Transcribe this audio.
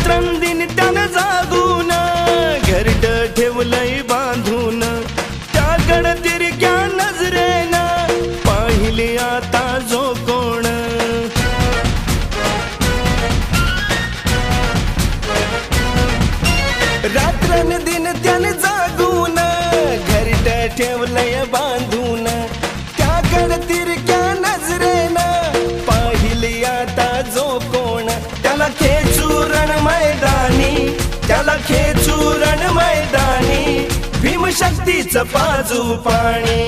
रात्रंदिन त्यानं जागून घरट ठेवलंय बांधून, त्याकडं तिरक्या नजरेनं पाहिली आता जो कोण. रात्रंदिन त्यानं जागून घरट ठेवलंय बांधून, त्याकडं तिरक्या नजरेनं पाहिली आता जो कोण. त्याला खेचू रण मैदानी, त्याला खेचू रण मैदानी, भीमशक्तीचं पाजू पाणी.